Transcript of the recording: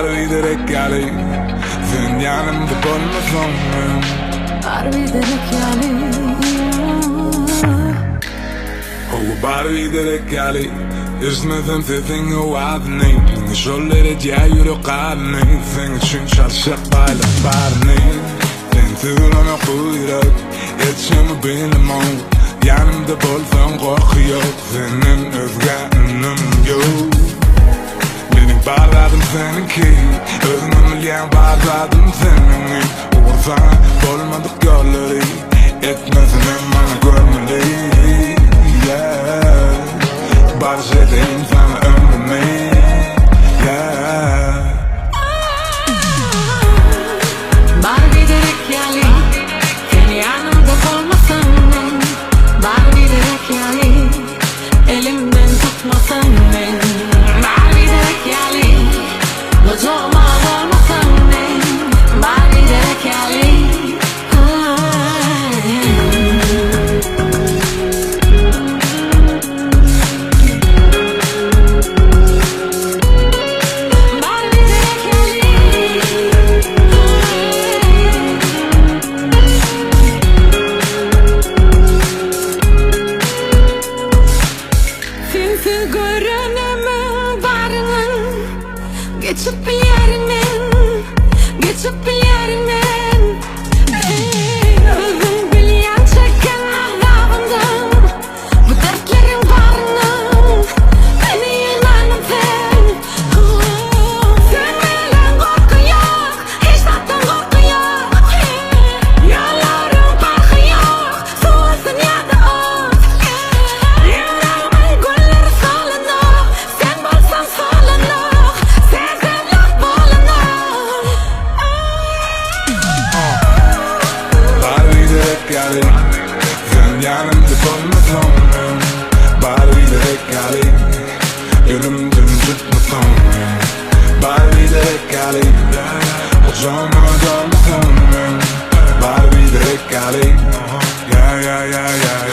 Bary Biderek Yaly, sen yanımda bulmasın. Bary Biderek Yaly. Oh, Bary Biderek Yaly, is nothing to think of what the name. Şolları diye yürü kalını, sen için çalışıp bağırını. Sen tığına kuyruq, etşimi bilmem. Yanımda bulsan korku yok, senin özge önüm yok. Benim bağladım seninki, özümü milyon bağladım seninki. Uğursan bulmadık yolları, etmezsin bana görmeli. Yeah, barış edeyim sana ömrümü. Yeah. Bary Biderek Yaly, seni yanımda bulmasın. Bary Biderek Yaly, elimden tutmasın beni. Bary Biderek Yaly, lüzuma olmasın beni. Bary Biderek Yaly. Geçip yerinden, geçip yerinden. Özüm bilyen çeken azabından, bu dertlerin varından. Beni inanın sen. Sen bilen korku yok, hiç zaten korku yok. Yolların farkı yok, soğusun ya da ot. Yüreğimin gülleri solunur, sen bolsan solunur. Yaly, sen yanımda bulmasın. Bary Biderek Yaly, ölümden tutmasın. Bary Biderek Yaly, uzağıma dolmasın. Bary Biderek Yaly, ya ya ya ya.